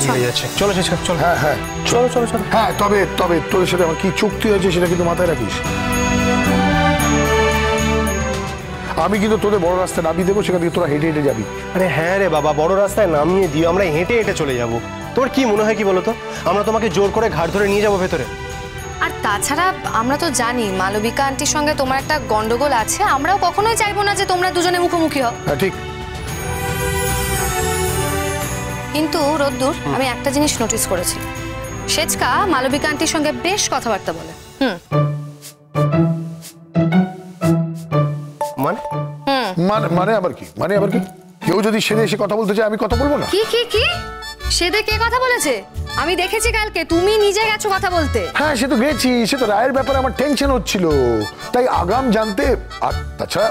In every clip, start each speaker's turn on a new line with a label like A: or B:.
A: মিলে যাচ্ছে। চলো শেষ কর, চলো।
B: হ্যাঁ হ্যাঁ
A: চলো চলো চলো।
B: হ্যাঁ, তবে তবে তোদের সাথে আমার কি চুক্তি হয়েছে সেটা কিন্তু মাথায় রাখিস। আমি কিন্তু তোদের বড় রাস্তায় নামিয়ে দেবো, সেখান থেকে তোরা হেঁটে হেঁটে যাবি।
A: আরে হ্যাঁ রে বাবা, বড় রাস্তায় নামিয়ে দিও, আমরা হেঁটে হেঁটে চলে যাব। তোর কি মনে হয় কি বলতো, আমরা তোমাকে জোর করে ঘাট ধরে নিয়ে যাবো ভেতরে?
C: আর তাছাড়া আমরা তো জানি মালবিকা আন্টির সঙ্গে তোমার একটা গন্ডগোল আছে, আমরাও কখনোই চাইবো না যে তোমরা দুজনে মুখোমুখি হও।
B: হ্যাঁ ঠিক।
C: কিন্তু রোদ্দুর, আমি একটা জিনিস নোটিস করেছি, সেচকা মালবিকা আন্টির সঙ্গে বেশ কথাবার্তা বলে।
B: মানে আবার কি? মানে আবার কি? কেউ যদি সেদে এসে কথা বলতে চায় আমি কথা বলবো না?
C: কি কি কি সেদে কে কথা বলেছে? আমি দেখেছি কালকে তুমি নিজে গেছো কথা বলতে।
B: হ্যাঁ সে তো গেছি, সে তো রায়ের ব্যাপারে আমার টেনশন হচ্ছিল, তাই আগাম জানতে। আর তাছাড়া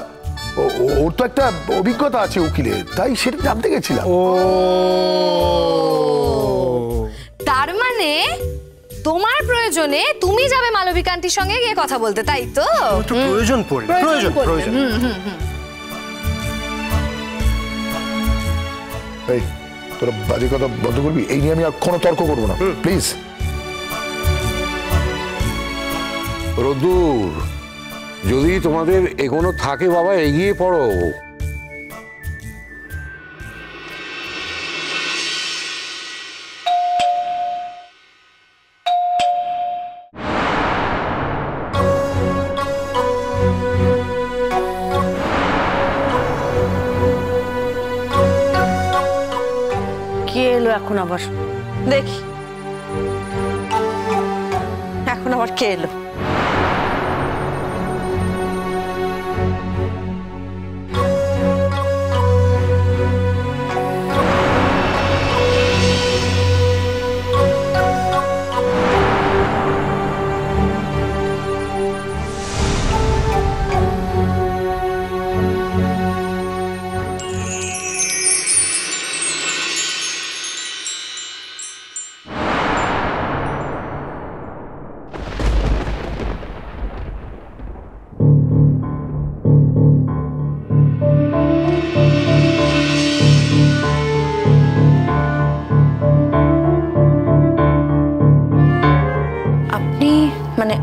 B: ওর তো একটা অভিজ্ঞতা আছে উকিলের, তাই সেটা জানতে গেছিলাম।
A: ও
C: তার মানে তোমার প্রয়োজনে তুমি যাবে মালবিকা আন্টির সঙ্গে গিয়ে কথা বলতে, তাই তো?
A: প্রয়োজন পড়বে, প্রয়োজন।
B: এই তোরা বাজে কথা বন্ধ করবি, এই নিয়ে আমি আর কোনো তর্ক করবো না, প্লিজ।
D: রোদ্দুর, যদি তোমাদের এগোনো থাকে বাবা, এগিয়ে পড়ো।
E: কে এলো এখন আবার? দেখি এখন আবার কে এলো? মানে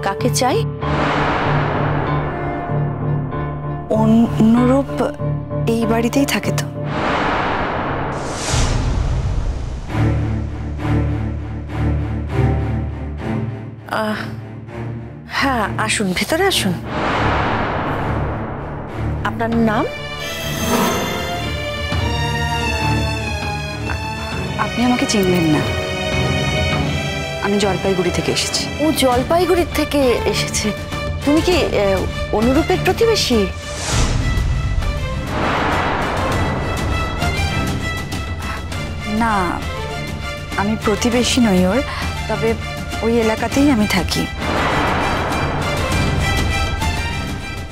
E: কাকে চাই?
F: অনুরূপ এই বাড়িতেই থাকে তো?
E: হ্যাঁ আসুন, ভেতরে আসুন। আপনার নাম?
F: আপনি আমাকে চিনবেন না, আমি জলপাইগুড়ি থেকে এসেছি।
E: ও জলপাইগুড়ি থেকে এসেছে। তুমি কি অনুরূপের প্রতিবেশী?
F: না, আমি প্রতিবেশী নই ওর, তবে ওই এলাকাতেই আমি থাকি।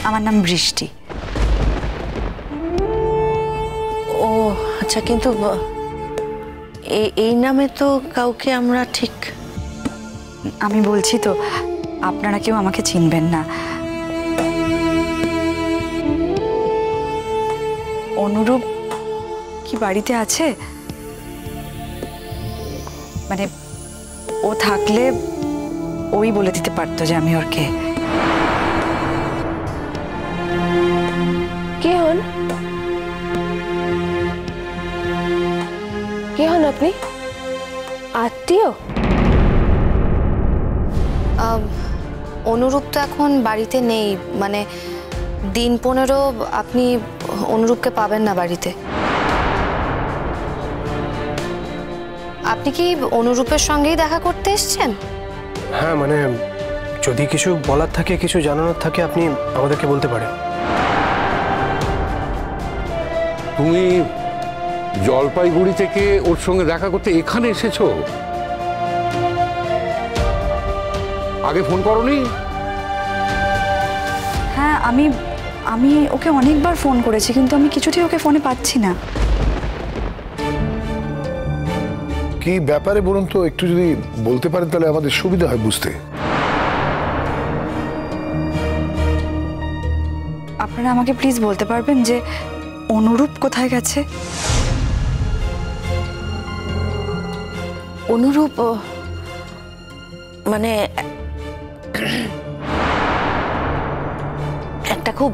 F: আমার নাম বৃষ্টি।
E: ও আচ্ছা, কিন্তু এই নামে তো কাউকে আমরা ঠিক।
F: আমি বলছি তো, আপনারা কেউ আমাকে চিনবেন না। অনুরূপ কি বাড়িতে আছে? মানে ও থাকলে ওই বলে দিতে পারতো যে আমি ওর কে।
G: কে হন? কে হন আপনি? আত্মীয়?
C: অনুরূপ তো এখন বাড়িতে নেই, মানে দিন 15 আপনি অনুরূপকে পাবেন না বাড়িতে। আপনি কি অনুরূপের সঙ্গেই দেখা করতে এসেছেন?
A: হ্যাঁ মানে যদি কিছু বলার থাকে, কিছু জানানোর থাকে, আপনি আমাদেরকে বলতে পারেন।
D: তুমি জলপাইগুড়ি থেকে ওর সঙ্গে দেখা করতে এখানে এসেছো? আগে ফোন করোনি?
F: হ্যাঁ, আমি ওকে অনেকবার ফোন করেছি, কিন্তু আমি কিছুতেই ওকে ফোনে পাচ্ছি না।
B: কি ব্যাপারে বলুন তো, একটু যদি বলতে পারেন তাহলে আমাদের সুবিধা হয় বুঝতে।
F: আপনারা আমাকে প্লিজ বলতে পারবেন যে অনুরূপ কোথায় গেছে?
E: অনুরূপ মানে একটা খুব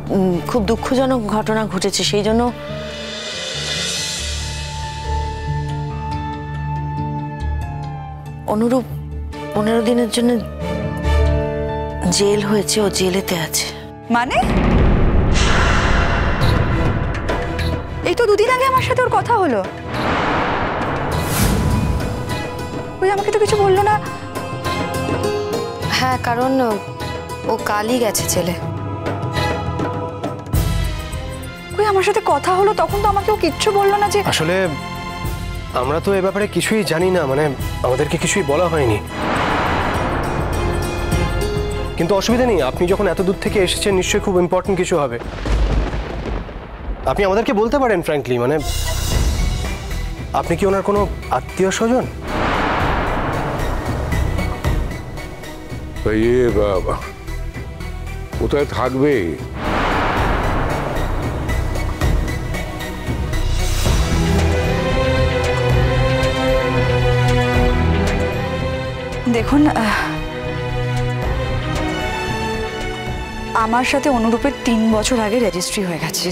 E: খুব দুঃখজনক ঘটনা ঘটেছে, সেই জন্য অনুরূপ 15 দিনের জন্য জেল হয়েছে, ও জেলেতে আছে।
F: মানে এই তো দুদিন আগে আমার সাথে ওর কথা হলো, ওই আমাকে তো কিছু বললো না।
C: হ্যাঁ, কারণ ও কালই গেছে জেলে।
F: ওই আমার সাথে কথা হলো, তখন তো আমাকে ও কিচ্ছু বললো না যে।
A: আসলে আমরা তো এ ব্যাপারে কিছুই জানি না, মানে আমাদেরকে কিছুই বলা হয়নি। কিন্তু অসুবিধা নেই, আপনি যখন এত দূর থেকে এসেছেন নিশ্চয়ই খুব ইম্পর্টেন্ট কিছু হবে। আপনি আমাদেরকে বলতে পারেন ফ্র্যাঙ্কলি, মানে আপনি কি ওনার কোনো আত্মীয় স্বজন?
D: কোথায় থাকবে?
F: দেখুন, আমার সাথে অনুরূপের 3 বছর আগে রেজিস্ট্রি হয়ে গেছে।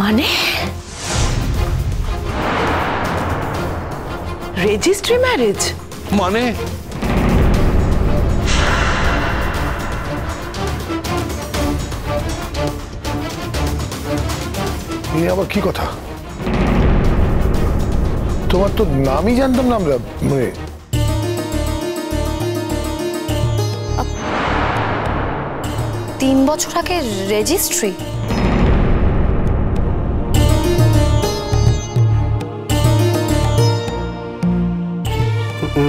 E: মানে রেজিস্ট্রি ম্যারেজ?
D: মানে
B: এ আবার কি কথা? তোমার তো নামই জানতাম না আমরা। মানে
C: 3 বছর আগে রেজিস্ট্রি?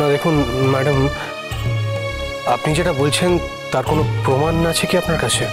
A: না দেখুন ম্যাডাম, আপনি যেটা বলছেন তার কোনো প্রমাণ আছে কি আপনার কাছে?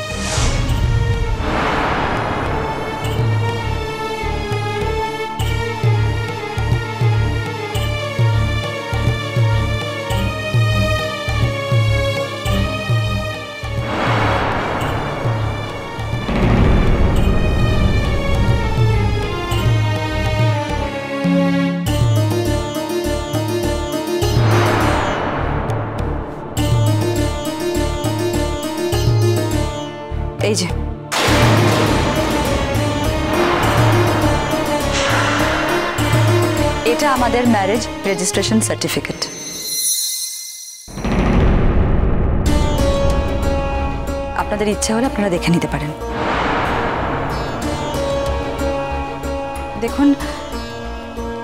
F: এই যে এটা আমাদের ম্যারেজ রেজিস্ট্রেশন সার্টিফিকেট। আপনাদের ইচ্ছা হলে আপনারা দেখে নিতে পারেন। দেখুন,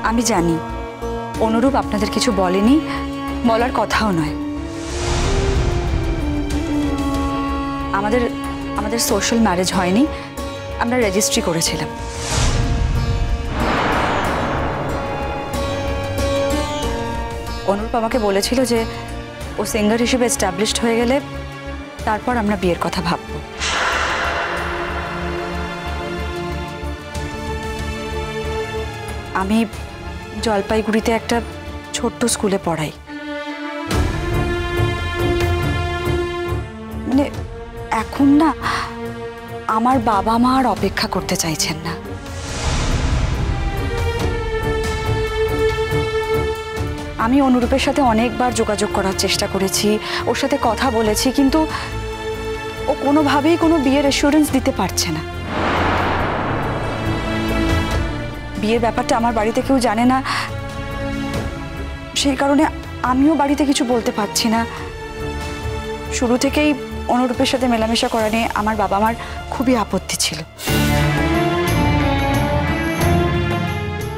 F: আমি জানি অনুরূপ আপনাদের কিছু বলেনি, বলার কথাও নয়। আমাদের সোশ্যাল ম্যারেজ হয়নি, আমরা রেজিস্ট্রি করেছিলাম। অনুরূপ আমাকে বলেছিল যে ও সিঙ্গার হিসেবে এস্টাবলিশড হয়ে গেলে তারপর আমরা বিয়ের কথা ভাবব। আমি জলপাইগুড়িতে একটা ছোট্ট স্কুলে পড়াই। মানে এখন না আমার বাবা মা আর অপেক্ষা করতে চাইছেন না। আমি অনুরূপের সাথে অনেকবার যোগাযোগ করার চেষ্টা করেছি, ওর সাথে কথা বলেছি, কিন্তু ও কোনোভাবেই কোনো বিয়ের অ্যাসুরেন্স দিতে পারছে না। বিয়ের ব্যাপারটা আমার বাড়িতে কেউ জানে না, সেই কারণে আমিও বাড়িতে কিছু বলতে পারছি না। শুরু থেকেই অনুরূপের সাথে মেলামেশা করা নিয়ে আমার বাবা মার খুবই আপত্তি ছিল,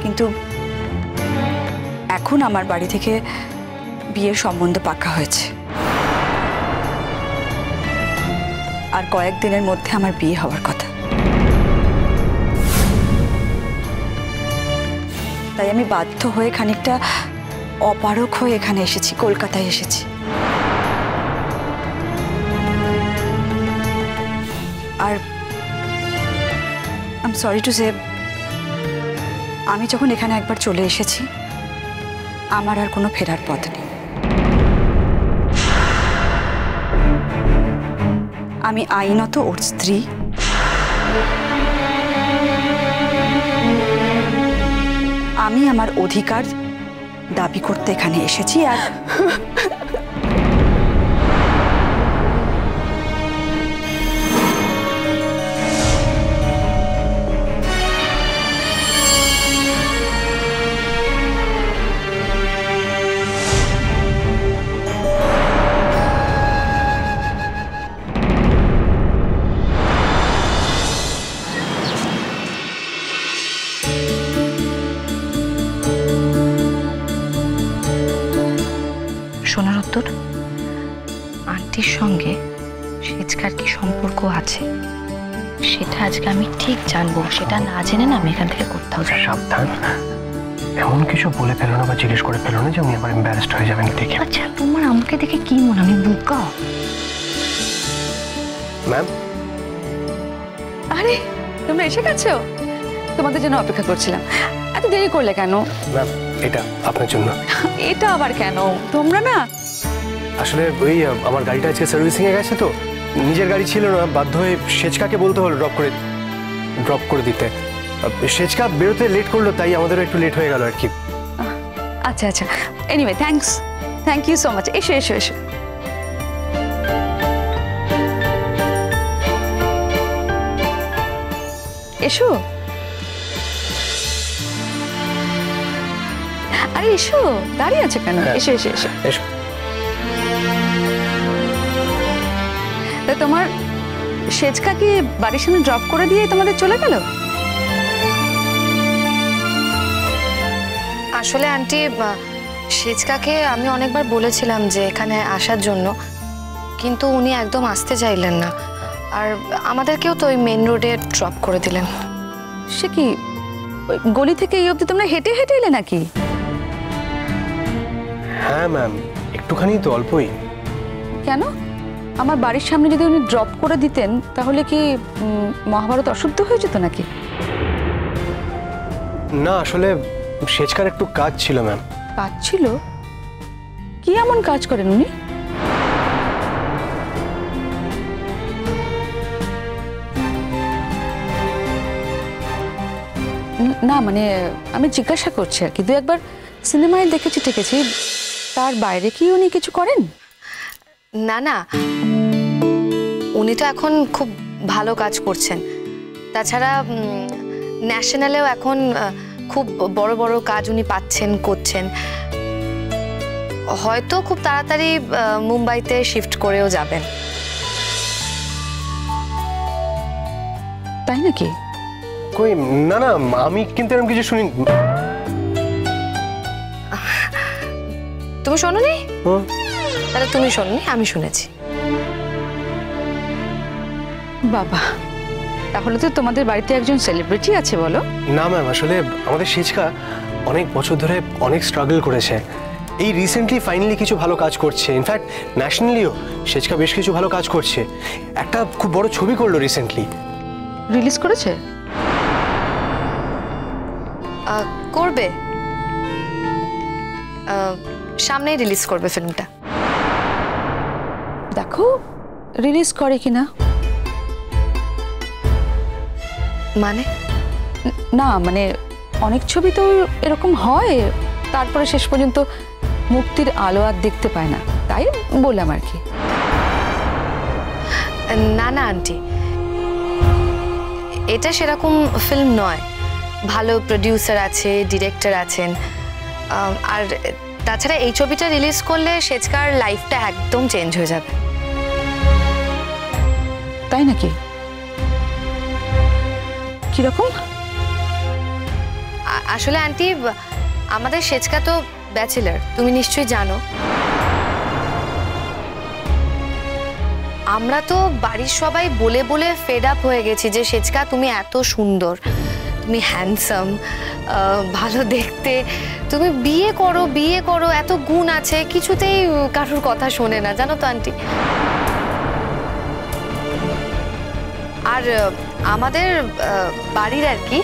F: কিন্তু এখন আমার বাড়ি থেকে বিয়ের সম্বন্ধ পাকা হয়েছে, আর কয়েকদিনের মধ্যে আমার বিয়ে হওয়ার কথা। তাই আমি বাধ্য হয়ে খানিকটা অপারক হয়ে এখানে এসেছি, কলকাতায় এসেছি। আর I am sorry to say, আমি যখন এখানে একবার চলে এসেছি আমার আর কোনো ফেরার পথ নেই। আমি আইনত ওর স্ত্রী, আমি আমার অধিকার দাবি করতে এখানে এসেছি। আর
C: শোনার উত্তর, আন্টির সঙ্গে সেচকার কি সম্পর্ক আছে সেটা আজকে আমি ঠিক জানবো। সেটা না জেনে না আমি এখান থেকে কোথাও যাব।
A: সাবধান, এমন কিছু বলে ফেলো না বা জিজ্ঞেস করে ফেলো না যে উনি আবার এম্বারেসড হয়ে যাবেন দেখে।
C: আচ্ছা, তোমার আমাকে দেখে কি মনে, আমি বোকা?
A: ম্যাম,
F: আরে তোমরা এসে গেছো? তোমাদের জন্য অপেক্ষা করছিলাম। এত দেরি করলে কেন?
A: ম্যাম এটা আপনার জন্য।
F: এটা আবার কেন? তোমরা না,
A: আসলে ওই আমার গাড়িটা আজকে সার্ভিসিংয়ে গেছে, তো নিজের গাড়ি ছিল না, বাধ্য হয়ে সেচকাকে বলতে হলো ড্রপ করে দিতে। সেচকা বেরোতে লেট করলো, তাই আমাদেরও একটু লেট হয়ে গেল আর কি।
F: আচ্ছা আচ্ছা, anyway thank you so much. এসো এসো এসো। এসো, আরে এসো, দাঁড়িয়ে আছে কেন? এসো এসো এসো
A: এসো।
F: তা তোমার সেচকাকে বাড়ির সামনে ড্রপ করে দিয়ে তোমাদের চলে গেল?
C: আসলে আন্টি, সেচকাকে আমি অনেকবার বলেছিলাম যে এখানে আসার জন্য, কিন্তু উনি একদম আসতে চাইলেন না। আর আমাদেরকেও তো ওই মেন রোডে ড্রপ করে দিলেন।
F: সে কি, ওই গলি থেকে এই অবধি তোমরা হেঁটে হেঁটে এলে নাকি?
A: হ্যাঁ ম্যাম, একটুখানি তো, অল্পই।
F: কেন? আমার বাড়ির সামনে যদি উনি ড্রপ করে দিতেন তাহলে কি মহাভারত অশুদ্ধ হয়ে যেত নাকি?
A: না, আসলে সেচকার একটু কাজ ছিল ম্যাম।
F: কাজ ছিল? কি এমন কাজ করেন উনি? না মানে আমি জিজ্ঞাসা করছি আর কি, দু একবার সিনেমায় দেখেছি টেকেছি, তার বাইরে কি উনি কিছু করেন?
C: না না, উনি তো এখন খুব ভালো কাজ করছেন। তাছাড়া ন্যাশনালেও এখন খুব বড় বড় কাজ উনি পাচ্ছেন, করছেন। হয়তো খুব তাড়াতাড়ি মুম্বাইতে শিফট করেও যাবেন।
F: তাই নাকি?
A: কই, না না, আমি কিন্তু এরকম কিছু শুনি।
C: তুমি শোনোনি? তাহলে তুমি শোনোনি, আমি শুনেছি।
F: বাবা, তাহলে তো তোমাদের বাড়িতে একজন সেলিব্রিটি আছে বলো?
A: না ম্যাম, আসলে আমাদের সেচকা অনেক বছর ধরে অনেক স্ট্রাগল করেছে। এই রিসেন্টলি ফাইনালি কিছু ভালো কাজ করছে। ইনফ্যাক্ট ন্যাশনালিও সেচকা বেশ কিছু ভালো কাজ করছে। একটা খুব বড় ছবি করলো রিসেন্টলি।
F: রিলিজ করেছে?
C: করবে, সামনেই রিলিজ করবে ফিল্মটা।
F: দেখো রিলিজ করে কিনা।
C: মানে?
F: না মানে অনেক ছবি তো এরকম হয়, তারপরে শেষ পর্যন্ত মুক্তির আলো আর দেখতে পায় না, তাই বললাম আর কি।
C: না না আন্টি, এটা সেরকম ফিল্ম নয়। ভালো প্রডিউসার আছে, ডিরেক্টর আছেন। আর তাছাড়া এই ছবিটা রিলিজ করলে সেচকার লাইফটা একদম চেঞ্জ হয়ে যাবে।
F: তাই নাকি? কিরকম?
C: আসলে আন্টি, আমাদের সেচকা তো ব্যাচেলার, তুমি নিশ্চয়ই জানো। আমরা তো বাড়ির সবাই বলে বলে ফেড আপ হয়ে গেছি যে সেচকা তুমি এত সুন্দর, তুমি হ্যান্ডসাম, ভালো দেখতে, তুমি বিয়ে করো, এত গুণ আছে, কিছুতেই কারোর কথা শোনে না, জানো তো আন্টি। আর আমাদের বাড়ির আর কি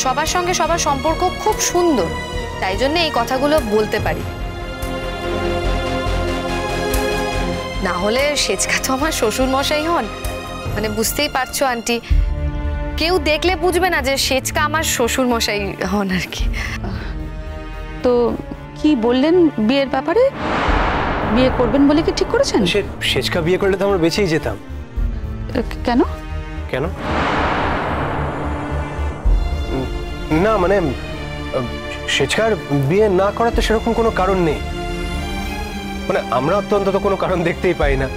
C: সবার সঙ্গে সবার সম্পর্ক খুব সুন্দর, তাই জন্য এই কথাগুলো বলতে পারি। না হলে সেচকা তো আমার শ্বশুর মশাই হন, মানে বুঝতেই পারছো আন্টি, কেউ দেখলে বুঝবে না যে সেচকা আমার শ্বশুর মশাই হন আর কি।
F: তো কি বললেন বিয়ের ব্যাপারে? বিয়ে করবেন বলে কি ঠিক করেছেন?
A: সেচকা বিয়ে করলে তো আমরা বেঁচেই যেতাম।
F: কেন?
A: কেন না, মানে সেচকার বিয়ে না করাতে সেরকম কোনো কারণ নেই, মানে আমরা অন্তত কোনো কারণ দেখতেই পাই না।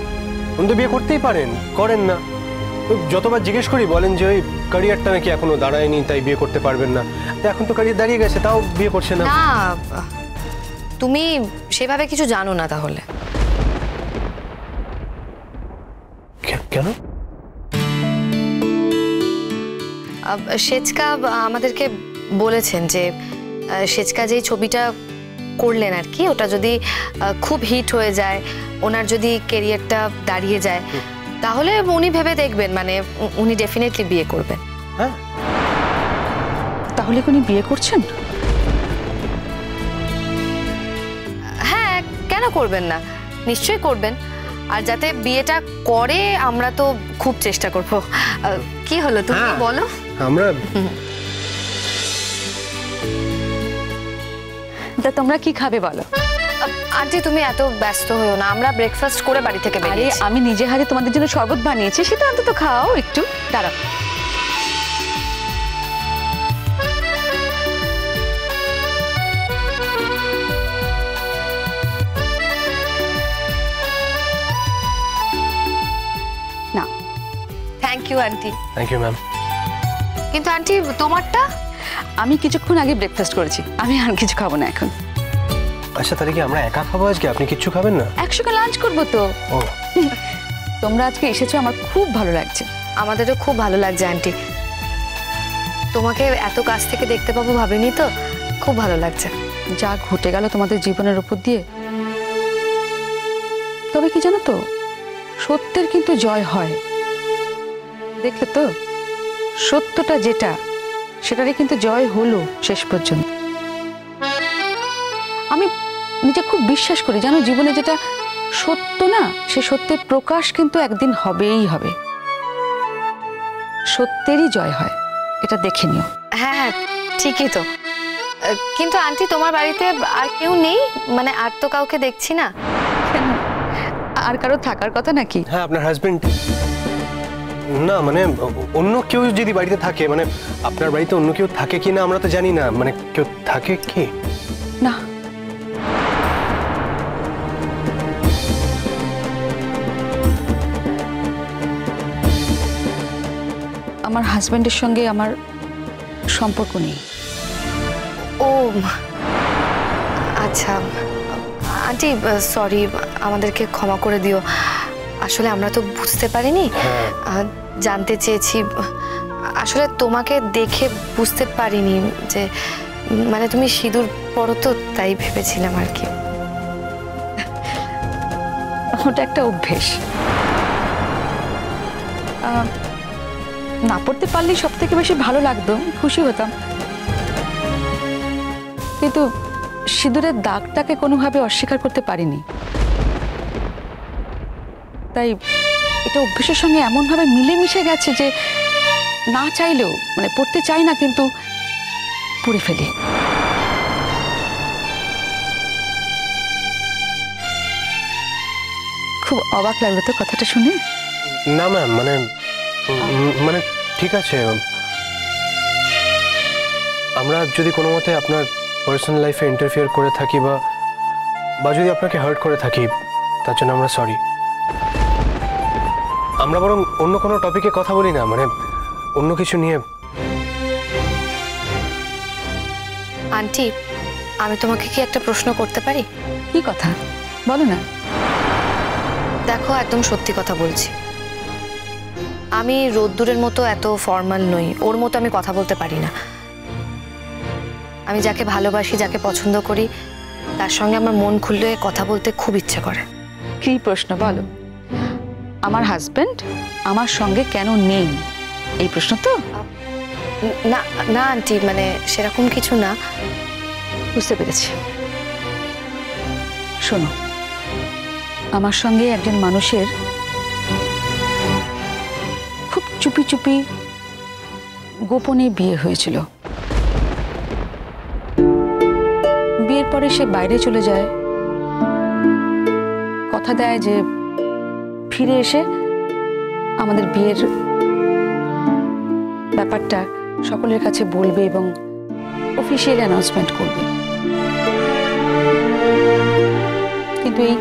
A: উনি তো বিয়ে করতেই পারেন, করেন না। যতবার জিজ্ঞেস করি বলেন যে ওই ক্যারিয়ারটা নাকি এখনো দাঁড়ায়নি তাই বিয়ে করতে পারবেন না। এখন তো ক্যারিয়ার দাঁড়িয়ে গেছে তাও বিয়ে করছে না।
C: না, তুমি সেভাবে কিছু জানো না তাহলে।
A: কেন?
C: সেচকা আমাদেরকে বলেছেন যে সেচকা যেই ছবিটা করলেন আর কি, ওটা যদি খুব হিট হয়ে যায়, ওনার যদি ক্যারিয়ারটা দাঁড়িয়ে যায়, তাহলে উনি ভেবে দেখবেন, মানে উনি ডেফিনেটলি বিয়ে করবেন।
A: হ্যাঁ,
F: তাহলে উনি বিয়ে করছেন?
C: হ্যাঁ, কেন করবেন না, নিশ্চয়ই করবেন। আর যাতে বিয়েটা করে আমরা তো খুব চেষ্টা করব। কি হলো তুমি বলো?
A: আমরা
F: তা তোমরা কি খাবে বলো?
C: আন্টি তুমি এত ব্যস্ত হয়েও না, আমরা ব্রেকফাস্ট করে বাড়ি থেকে
F: আরে
C: বেরিয়েছি।
F: আমি নিজে হাতে তোমাদের জন্য শরবত বানিয়েছি, সেটা অন্তত খাও একটু। দাঁড়াও, না
C: thank you aunty.
A: Thank you ma'am.
C: কিন্তু আন্টি তোমারটা?
F: আমি কিছুক্ষণ আগে ব্রেকফাস্ট করেছি, আমি আর কিছু খাবো না এখন।
A: আচ্ছা, তাহলে কি আমরা একা খাবো আজকে? আপনি কিচ্ছু খাবেন না?
F: একসঙ্গে লাঞ্চ করবো তো।
A: ও,
F: তোমরা আজকে এসেছো, আমার খুব ভালো লাগছে।
C: আমাদেরও খুব ভালো লাগছে আন্টি, তোমাকে এত কাছ থেকে দেখতে পাবো ভাবিনি তো, খুব ভালো লাগছে।
F: যা ঘটে গেল তোমাদের জীবনের উপর দিয়ে, তবে কি জানো তো, সত্যের কিন্তু জয় হয়। দেখলে তো, সত্যটা যেটা সেটারই কিন্তু জয় হলো শেষ পর্যন্ত। আমি নিজে খুব বিশ্বাস করি, জানো, জীবনে যেটা সত্য না, সে সত্যের প্রকাশ কিন্তু একদিন হবেই হবে। সত্যেরই জয় হয়, এটা দেখে নিও।
C: হ্যাঁ হ্যাঁ, ঠিকই তো। কিন্তু আন্টি তোমার বাড়িতে আর কেউ নেই, মানে আর তো কাউকে দেখছি না।
F: কেন, আর কারো থাকার কথা নাকি?
A: হ্যাঁ, আপনার হাজবেন্ড। না মানে অন্য কেউ যদি বাড়িতে থাকে, মানে আপনার বাড়িতে অন্য কেউ থাকে কি না আমরা তো জানি না, মানে কেউ থাকে কি
F: না, আমার হাজবেন্ডের সঙ্গে আমার সম্পর্ক নেই।
C: ও আচ্ছা আন্টি, সরি, আমাদেরকে ক্ষমা করে দিও। আসলে আমরা তো বুঝতে পারিনি, জানতে চেয়েছি। আসলে তোমাকে দেখে বুঝতে পারিনি যে, মানে তুমি সিঁদুর পরো তো, তাই ভেবেছিলাম আর কি।
F: ওটা একটা অভ্যেস। না পড়তে পারলেই সব থেকে বেশি ভালো লাগতো, খুশি হতাম। কিন্তু সিঁদুরের দাগটাকে কোনোভাবে অস্বীকার করতে পারিনি। তাই এটা অভ্যেসের সঙ্গে এমনভাবে মিলেমিশে গেছে যে না চাইলেও, মানে পড়তে চাই না কিন্তু পড়ে ফেলি। খুব অবাক লাগলো তো কথাটা শুনে?
A: না ম্যাম, মানে ঠিক আছে, আমরা যদি কোনো মতে আপনার পার্সোনাল লাইফে ইন্টারফিয়ার করে থাকি বা যদি আপনাকে হার্ট করে থাকি, তার জন্য আমরা সরি। আমরা বরং অন্য কোনো টপিকে কথা বলি না, মানে অন্য কিছু নিয়ে।
C: আন্টি, আমি তোমাকে কি একটা প্রশ্ন করতে পারি?
F: কি কথা বলো না।
C: দেখো, একদম সত্যি কথা বলছি। আমি রোদ্দুরের মতো এত ফর্মাল নই, ওর মতো আমি কথা বলতে পারি না। আমি যাকে ভালোবাসি, যাকে পছন্দ করি, তার সঙ্গে আমার মন খুলে কথা বলতে খুব ইচ্ছে করে।
F: কি প্রশ্ন বলো? আমার হাজবেন্ড আমার সঙ্গে কেন নেই, এই প্রশ্ন তো?
C: না না আন্টি, মানে সেরকম কিছু না।
F: বুঝতে পেরেছি। শোনো, আমার সঙ্গে একজন মানুষের খুব চুপি চুপি গোপনে বিয়ে হয়েছিল। বিয়ের পরে সে বাইরে চলে যায়, কথা দেয় যে ফিরে এসে আমাদের বিয়ের ব্যাপারটা সকলের কাছে বলবে এবং অফিসিয়াল অ্যানাউন্সমেন্ট করবে। কিন্তু এই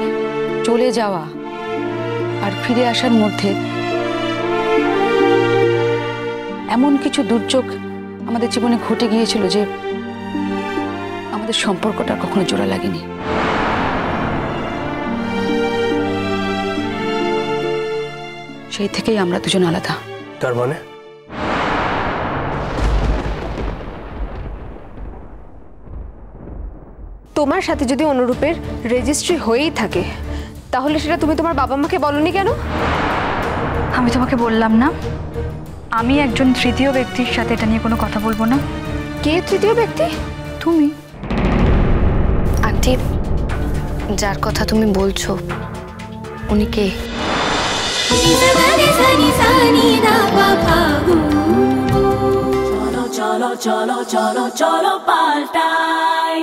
F: চলে যাওয়া আর ফিরে আসার মধ্যে এমন কিছু দুর্যোগ আমাদের জীবনে ঘটে গিয়েছিল যে আমাদের সম্পর্কটা কখনো জোড়া লাগেনি। সেই থেকেই আমরা দুজন আলাদা।
A: তার মানে
G: তোমার সাথে যদি অনুরূপের রেজিস্ট্রি হয়েই থাকে, তাহলে সেটা তুমি তোমার বাবা মাকে বলনি কেন?
F: আমি তোমাকে বললাম না, আমি একজন তৃতীয় ব্যক্তির সাথে এটা নিয়ে কোনো কথা বলবো না।
G: কে তৃতীয় ব্যক্তি?
F: তুমি।
C: আন্টি, যার কথা তুমি বলছো উনি কে?
H: cholo cholo cholo cholo cholo paltai